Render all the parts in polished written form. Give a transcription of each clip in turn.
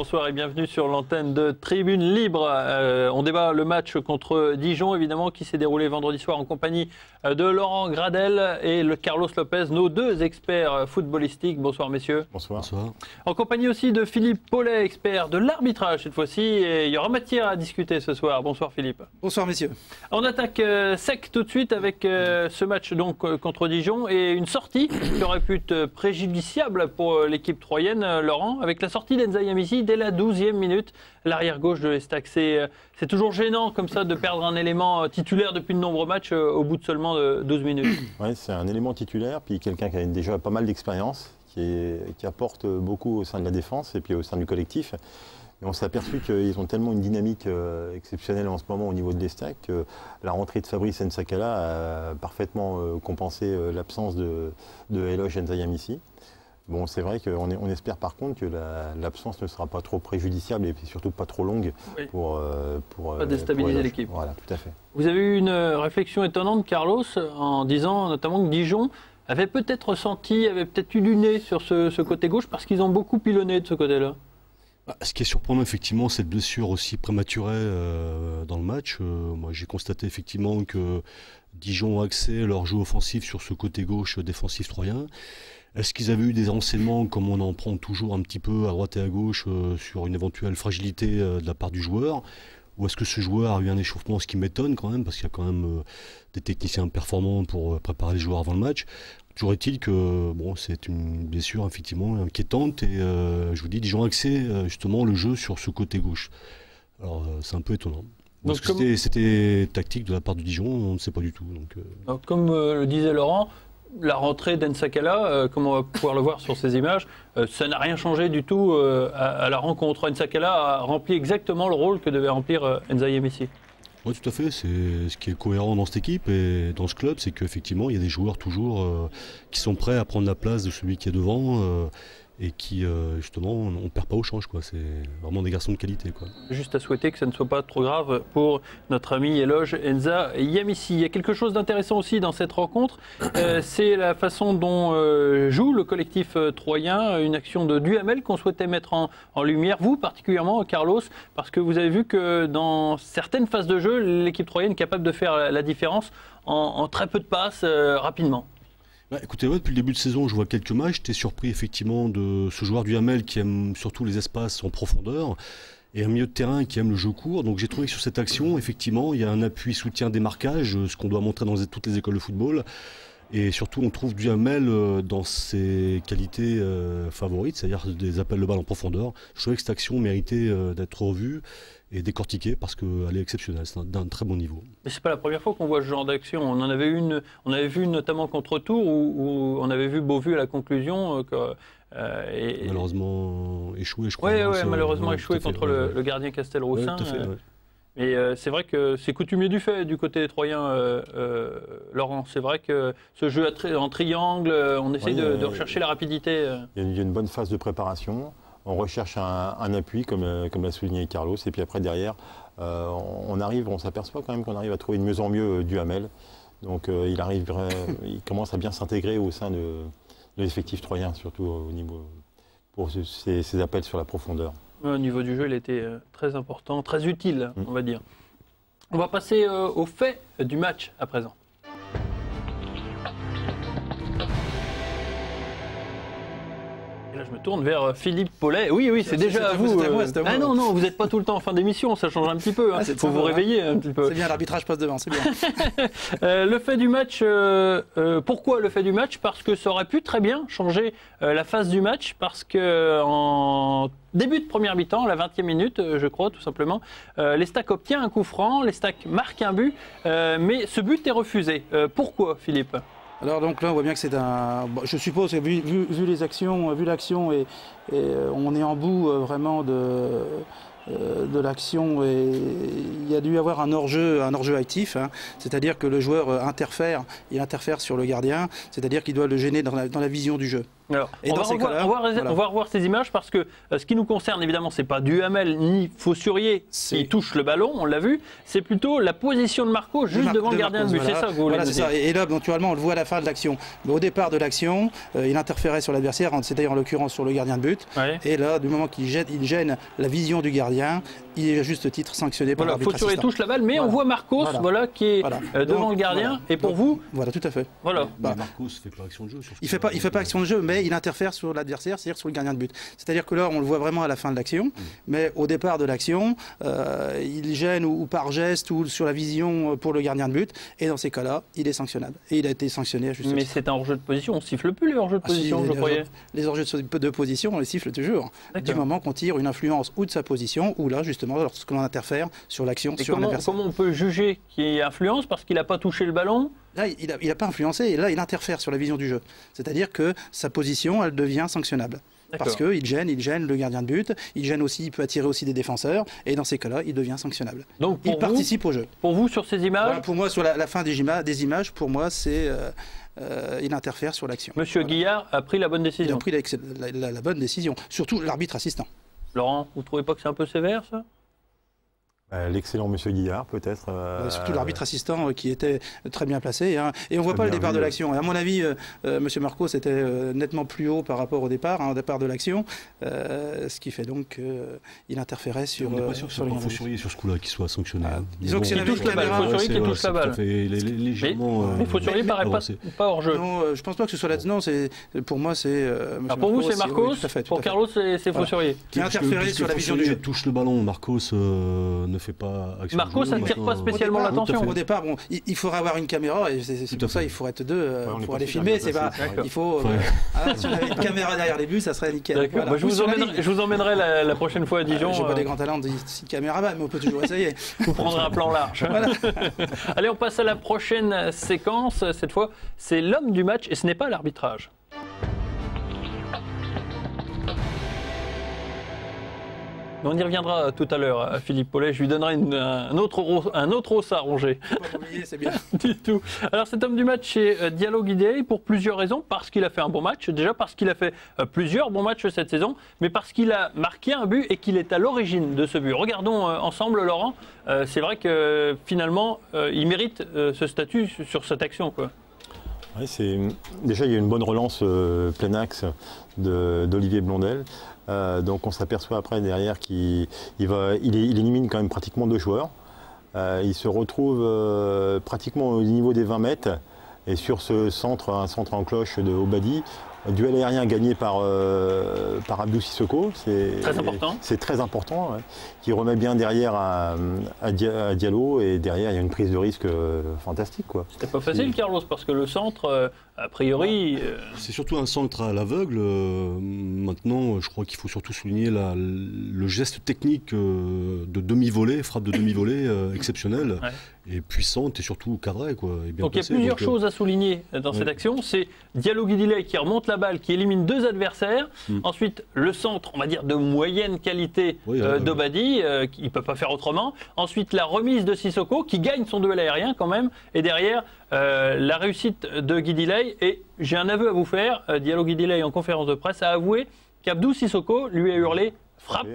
Bonsoir et bienvenue sur l'antenne de Tribune Libre. On débat le match contre Dijon, évidemment, qui s'est déroulé vendredi soir en compagnie de Laurent Gradel et Carlos Lopez, nos deux experts footballistiques. Bonsoir messieurs. Bonsoir. Bonsoir. En compagnie aussi de Philippe Paulet, expert de l'arbitrage cette fois-ci. Et il y aura matière à discuter ce soir. Bonsoir Philippe. Bonsoir messieurs. On attaque sec tout de suite avec ce match donc contre Dijon et une sortie qui aurait pu être préjudiciable pour l'équipe troyenne, Laurent, avec la sortie d'Enza Yamissi dès la 12e minute, l'arrière gauche de l'Estac. C'est toujours gênant comme ça de perdre un élément titulaire depuis de nombreux matchs au bout de seulement 12 minutes. Oui, c'est un élément titulaire, puis quelqu'un qui a déjà pas mal d'expérience, qui apporte beaucoup au sein de la défense et puis au sein du collectif. Et on s'est aperçu qu'ils ont tellement une dynamique exceptionnelle en ce moment au niveau de l'Estac que la rentrée de Fabrice N'Sakala a parfaitement compensé l'absence de Eloge Enza Yamissi. Bon, c'est vrai qu'on espère par contre que l'absence ne sera pas trop préjudiciable et puis surtout pas trop longue pour pas déstabiliser l'équipe. Voilà, tout à fait. Vous avez eu une réflexion étonnante, Carlos, en disant notamment que Dijon avait peut-être eu du nez sur ce côté gauche parce qu'ils ont beaucoup pilonné de ce côté-là. Ce qui est surprenant, effectivement, cette blessure aussi prématurée dans le match. Moi, j'ai constaté effectivement que Dijon a axé leur jeu offensif sur ce côté gauche défensif troyen. Est-ce qu'ils avaient eu des renseignements, comme on en prend toujours un petit peu à droite et à gauche, sur une éventuelle fragilité de la part du joueur? Ou est-ce que ce joueur a eu un échauffement, ce qui m'étonne quand même, parce qu'il y a quand même des techniciens performants pour préparer les joueurs avant le match. Toujours est-il que bon, c'est une blessure effectivement inquiétante et je vous dis, Dijon a axé justement le jeu sur ce côté gauche. Alors c'est un peu étonnant. Donc, c'était tactique de la part de Dijon, on ne sait pas du tout. Donc, comme le disait Laurent, la rentrée d'Nsakala, comme on va pouvoir le voir sur ces images, ça n'a rien changé du tout à la rencontre. N'Sakala a rempli exactement le rôle que devait remplir Enza Yamissi. Oui, tout à fait. C'est ce qui est cohérent dans cette équipe et dans ce club, c'est qu'effectivement, il y a des joueurs toujours qui sont prêts à prendre la place de celui qui est devant et qui, justement, on ne perd pas au change. C'est vraiment des garçons de qualité, quoi. Juste à souhaiter que ça ne soit pas trop grave pour notre ami Eloge Enza Yamissi. Il y a quelque chose d'intéressant aussi dans cette rencontre, c'est la façon dont joue le collectif troyen, une action de Duhamel qu'on souhaitait mettre en lumière, vous particulièrement Carlos, parce que vous avez vu que dans certaines phases de jeu, l'équipe troyenne est capable de faire la différence en très peu de passes rapidement. Écoutez, depuis le début de saison, je vois quelques matchs. J'étais surpris effectivement de ce joueur Duhamel qui aime surtout les espaces en profondeur et un milieu de terrain qui aime le jeu court. Donc j'ai trouvé que sur cette action, effectivement, il y a un appui soutien démarquage, ce qu'on doit montrer dans toutes les écoles de football. Et surtout, on trouve Duhamel dans ses qualités favorites, c'est-à-dire des appels de balle en profondeur. Je trouvais que cette action méritait d'être revue et décortiquée parce qu'elle est exceptionnelle, c'est d'un très bon niveau. Mais c'est pas la première fois qu'on voit ce genre d'action. On avait vu notamment contre Tours où on avait vu Beauvu à la conclusion. Malheureusement échoué, je crois. Oui, malheureusement échoué contre le gardien Castelroussin. Mais c'est vrai que c'est coutumier du fait du côté des Troyens, Laurent. C'est vrai que ce jeu en triangle, on essaye de rechercher la rapidité. Il y a une bonne phase de préparation. On recherche un appui, comme l'a souligné Carlos. Et puis après, derrière, on s'aperçoit quand même qu'on arrive à trouver de mieux en mieux Duhamel. Donc il commence à bien s'intégrer au sein de l'effectif troyen, surtout au niveau pour ses appels sur la profondeur. Au niveau du jeu, il était très important, très utile, on va dire. On va passer au fait du match à présent. Et là, je me tourne vers Philippe Paulet. Oui, c'est déjà à vous. Ah non, vous n'êtes pas tout le temps en fin d'émission, ça change un petit peu. Il faut vous réveiller un petit peu. C'est bien, l'arbitrage passe devant, c'est bien. Le fait du match, pourquoi le fait du match? Parce que ça aurait pu très bien changer la phase du match, parce qu'en début de première mi-temps, la 20e minute, je crois, tout simplement, l'Estac obtient un coup franc, l'Estac marque un but, mais ce but est refusé. Pourquoi, Philippe? Alors donc là on voit bien que c'est un... Je suppose que vu les actions, vu l'action et on est en bout vraiment de l'action et il y a dû y avoir un hors-jeu actif, hein. C'est-à-dire que le joueur interfère sur le gardien, c'est-à-dire qu'il doit le gêner dans la vision du jeu. Alors, on va revoir ces images parce que ce qui nous concerne, évidemment, c'est pas Duhamel ni Faussurier qui touche le ballon, on l'a vu, c'est plutôt la position de Marcos juste devant le gardien de but. C'est ça que vous voulez dire. Et là, naturellement, on le voit à la fin de l'action. Au départ de l'action, il interférait sur l'adversaire, c'est-à-dire en l'occurrence sur le gardien de but. Ouais. Et là, du moment qu'il gêne la vision du gardien, il est à juste titre sanctionné par l'arbitre assistant. Faussurier touche la balle, mais on voit Marcos qui est devant le gardien. Et pour vous, voilà, tout à fait. Voilà. Marcos ne fait pas action de jeu. Il fait pas action de jeu, mais il interfère sur l'adversaire, c'est-à-dire sur le gardien de but. C'est-à-dire que là, on le voit vraiment à la fin de l'action, mais au départ de l'action, il gêne ou par geste ou sur la vision pour le gardien de but, et dans ces cas-là, il est sanctionnable. Et il a été sanctionné à juste titre. Mais c'est un hors-jeu de position, on ne siffle plus les hors-jeux de position, je croyais. Les hors-jeux de position, on les siffle toujours, du moment qu'on tire une influence ou de sa position, ou là, justement, lorsque l'on interfère sur l'action, sur l'adversaire. Comment on peut juger qu'il y ait influence parce qu'il n'a pas touché le ballon? Là, il n'a pas influencé, et là, il interfère sur la vision du jeu. C'est-à-dire que sa position, elle devient sanctionnable. Parce qu'il gêne le gardien de but, il peut attirer aussi des défenseurs, et dans ces cas-là, il devient sanctionnable. Donc il participe au jeu. Pour vous, sur ces images pour moi, sur la fin des images, pour moi, c'est... il interfère sur l'action. Monsieur Guillard a pris la bonne décision. Il a pris la bonne décision, surtout l'arbitre assistant. Laurent, vous ne trouvez pas que c'est un peu sévère, ça? L'excellent monsieur Guillard, peut-être. Surtout l'arbitre assistant qui était très bien placé. Hein. Et on ne voit pas le départ de l'action. À mon avis, monsieur Marcos était nettement plus haut par rapport au départ de l'action. Ce qui fait donc qu'il interférait sur. On n'est pas sûr que ce soit Faussurier sur ce coup-là qui soit sanctionné. Disons que c'est la caméra. Faussurier qui touche la balle. Mais Faussurier ne paraît pas hors jeu. Non, je ne pense pas que ce soit là. Non, pour moi, c'est. Pour vous, c'est Marcos. Pour Carlos, c'est Faussurier. Qui a interféré sur la vision du jeu. Touche le ballon. Marcos ne fait pas action. Marcos, ça n'attire pas spécialement l'attention. Au départ, il faudra avoir une caméra, et c'est pour ça il faut être deux pour aller filmer. Il faut. Si on avait une caméra derrière les buts, ça serait nickel. Voilà. Je vous emmènerai la prochaine fois à Dijon. J'ai pas des grands talents de caméraman, mais on peut toujours essayer. Vous prendrez un plan large. Voilà. Allez, on passe à la prochaine séquence. Cette fois, c'est l'homme du match, et ce n'est pas l'arbitrage. On y reviendra tout à l'heure à Philippe Paulet. Je lui donnerai un autre os à ronger. Faut pas oublier, c'est bien. Du tout. Alors cet homme du match, c'est Diallo Guidiaye pour plusieurs raisons. Parce qu'il a fait un bon match, déjà parce qu'il a fait plusieurs bons matchs cette saison, mais parce qu'il a marqué un but et qu'il est à l'origine de ce but. Regardons ensemble, Laurent. C'est vrai que finalement, il mérite ce statut sur cette action, quoi. Oui, déjà, il y a une bonne relance plein axe d'Olivier Blondel. Donc on s'aperçoit après derrière qu'il élimine quand même pratiquement 2 joueurs. Il se retrouve pratiquement au niveau des 20 mètres. Et sur ce centre, un centre en cloche de Obadi, duel aérien gagné par Abdou Sissoko. C'est très important. C'est très important, ouais, qui remet bien derrière à Diallo, et derrière il y a une prise de risque fantastique. C'est pas facile, Carlos, parce que le centre, a priori... C'est surtout un centre à l'aveugle. Maintenant, je crois qu'il faut surtout souligner le geste technique de demi-volée, frappe de demi-volée exceptionnelle. Ouais. Et puissante et surtout cadrée, quoi. Et bien donc il y a plusieurs choses à souligner dans cette action. C'est Diallo Guidiaye qui remonte la balle, qui élimine 2 adversaires. Ensuite, le centre, on va dire, de moyenne qualité d'Obadi, qui ne peut pas faire autrement. Ensuite, la remise de Sissoko, qui gagne son duel aérien quand même. Et derrière, la réussite de Guidiaye. Et j'ai un aveu à vous faire. Diallo Guidiaye, en conférence de presse, a avoué qu'Abdou Sissoko lui a hurlé « frappe »,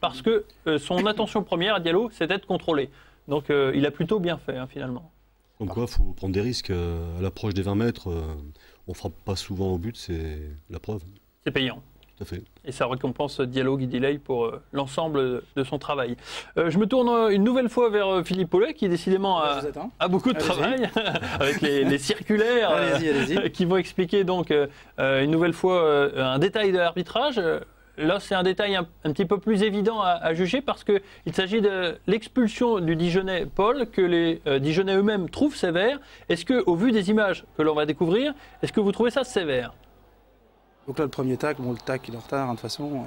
parce que son attention première à Diallo, c'était de contrôler. Donc il a plutôt bien fait, finalement. Comme quoi, il faut prendre des risques. À l'approche des 20 mètres, on ne frappe pas souvent au but, c'est la preuve. C'est payant. Tout à fait. Et ça récompense Diallo Guidiaye pour l'ensemble de son travail. Je me tourne une nouvelle fois vers Philippe Paulet, qui décidément a beaucoup de travail, avec les circulaires qui vont expliquer donc une nouvelle fois un détail de l'arbitrage. Là, c'est un détail un petit peu plus évident à juger parce qu'il s'agit de l'expulsion du Dijonnais Paul que les Dijonnais eux-mêmes trouvent sévère. Est-ce que, au vu des images que l'on va découvrir, est-ce que vous trouvez ça sévère? Donc là, le premier tacle, le tacle il est en retard, de toute façon,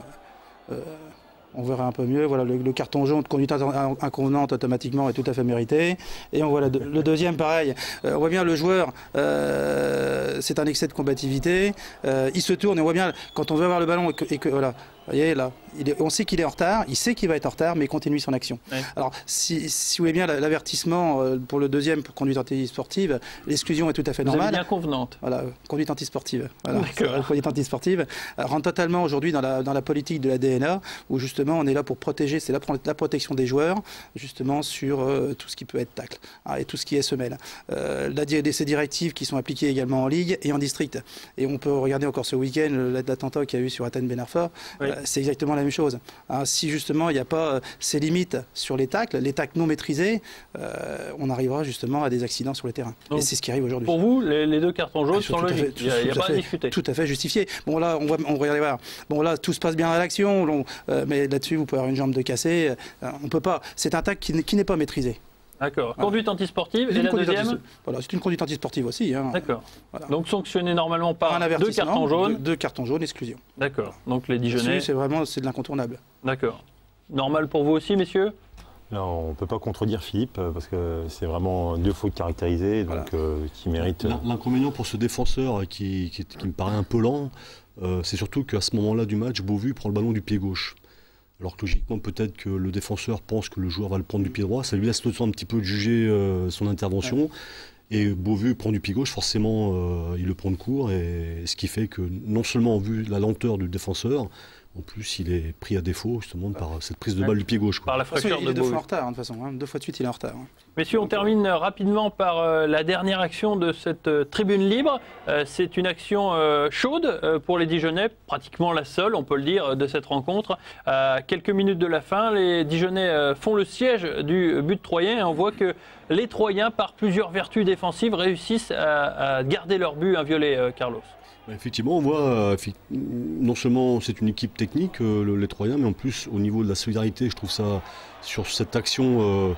on verra un peu mieux. Voilà, le carton jaune de conduite inconvenante automatiquement est tout à fait mérité. Et on voit le deuxième, pareil. On voit bien le joueur, c'est un excès de combativité. Il se tourne et on voit bien, quand on veut avoir le ballon et que voilà, vous voyez là, on sait qu'il est en retard, il sait qu'il va être en retard, mais il continue son action. Ouais. Alors, si vous voulez bien, l'avertissement pour le deuxième, pour conduite antisportive, l'exclusion est tout à fait normale. Vous avez bien convenante. Voilà, conduite antisportive. Voilà, conduite antisportive rentre totalement aujourd'hui dans la politique de la DNA, où justement on est là pour protéger, c'est la protection des joueurs, justement sur tout ce qui peut être tacle et tout ce qui est semelle. Ces directives qui sont appliquées également en Ligue et en district. Et on peut regarder encore ce week-end l'attentat qu'il y a eu sur Athènes Ben Arfa, oui. C'est exactement la même chose. Si justement il n'y a pas ces limites sur les tacles non maîtrisés, on arrivera justement à des accidents sur le terrain. Donc, et c'est ce qui arrive aujourd'hui. Pour vous, les 2 cartons jaunes sont logiques. Il n'y a pas à discuter. Tout à fait justifié. Bon là, on va voir. Bon là, tout se passe bien à l'action, mais là-dessus, vous pouvez avoir une jambe de cassée. On peut pas. C'est un tacle qui n'est pas maîtrisé. D'accord. Voilà. Conduite antisportive et la deuxième voilà, c'est une conduite antisportive aussi. D'accord. Voilà. Donc sanctionné normalement par 2 cartons jaunes. 2 cartons jaunes, exclusion. D'accord. Donc les Dijonais. C'est de l'incontournable. D'accord. Normal pour vous aussi, messieurs? Non, on ne peut pas contredire Philippe parce que c'est vraiment 2 fautes caractérisées donc, qui méritent. L'inconvénient pour ce défenseur qui me paraît un peu lent, c'est surtout qu'à ce moment-là du match, Beauvu prend le ballon du pied gauche. Alors que logiquement, peut-être que le défenseur pense que le joueur va le prendre du pied droit. Ça lui laisse le temps un petit peu de juger son intervention. Ouais. Et Beauvu prend du pied gauche, forcément, il le prend de court. Et ce qui fait que non seulement vu la lenteur du défenseur, en plus, il est pris à défaut justement par cette prise de balle du pied gauche. Par la fraîcheur de Beauvu. Il est 2 fois en retard, de toute façon. 2 fois de suite, il est en retard. Messieurs, on termine rapidement par la dernière action de cette tribune libre. C'est une action chaude pour les Dijonais, pratiquement la seule, on peut le dire, de cette rencontre. À quelques minutes de la fin, les Dijonais font le siège du but troyen et on voit que les Troyens, par plusieurs vertus défensives, réussissent à garder leur but inviolé, Carlos. Effectivement, on voit, non seulement c'est une équipe technique, les Troyens, mais en plus au niveau de la solidarité, je trouve ça, sur cette action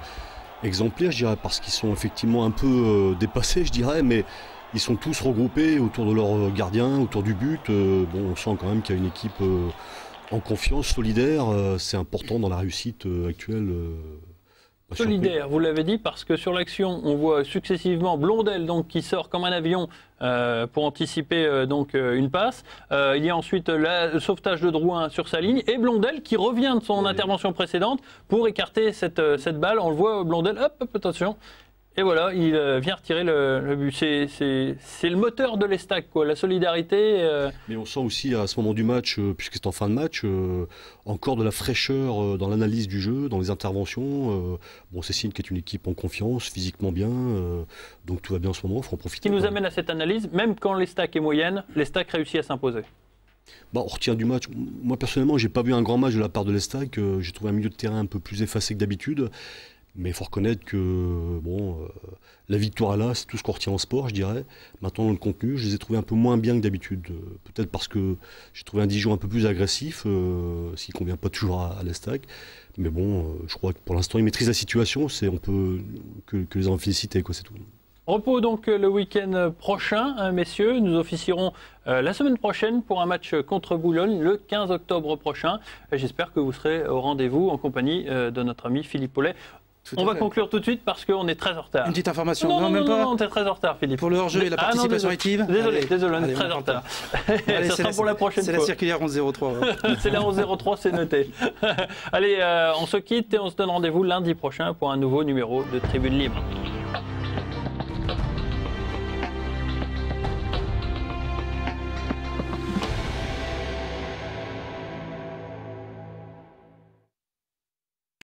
exemplaire, je dirais, parce qu'ils sont effectivement un peu dépassés, je dirais, mais ils sont tous regroupés autour de leur gardien, autour du but. Bon, on sent quand même qu'il y a une équipe en confiance, solidaire, c'est important dans la réussite actuelle. Solidaire, vous l'avez dit, parce que sur l'action, on voit successivement Blondel donc, qui sort comme un avion pour anticiper donc, une passe. Il y a ensuite le sauvetage de Drouin sur sa ligne et Blondel qui revient de son intervention précédente pour écarter cette balle. On le voit, Blondel, hop, attention. Et voilà, il vient retirer le but. C'est le moteur de l'Estac, quoi, la solidarité. Mais on sent aussi à ce moment du match, puisque c'est en fin de match, encore de la fraîcheur dans l'analyse du jeu, dans les interventions. Bon, c'est signe qu'il est une équipe en confiance, physiquement bien, donc tout va bien en ce moment, il faut en profiter. Ce qui nous amène à cette analyse, même quand l'Estac est moyenne, l'Estac réussit à s'imposer. Bah, on retient du match. Moi, personnellement, j'ai pas vu un grand match de la part de l'Estac. J'ai trouvé un milieu de terrain un peu plus effacé que d'habitude. Mais il faut reconnaître que bon, la victoire là, c'est tout ce qu'on retient en sport, je dirais. Maintenant, dans le contenu, je les ai trouvés un peu moins bien que d'habitude. Peut-être parce que j'ai trouvé un Dijon un peu plus agressif, ce qui ne convient pas toujours à l'Estac. Mais bon, je crois que pour l'instant, ils maîtrisent la situation. On peut que les en féliciter, quoi, c'est tout. Repos donc le week-end prochain, hein, messieurs. Nous officierons la semaine prochaine pour un match contre Boulogne le 15 octobre prochain. J'espère que vous serez au rendez-vous en compagnie de notre ami Philippe Paulet. On va conclure tout de suite parce qu'on est très en retard. Une petite information. Non, on est très en retard, Philippe. Pour le hors-jeu et la participation active. Désolé, on est très en retard. Ça sera pour la prochaine fois. C'est la circulaire 1103. C'est la 1103, c'est noté. Allez, on se quitte et on se donne rendez-vous lundi prochain pour un nouveau numéro de Tribune Libre.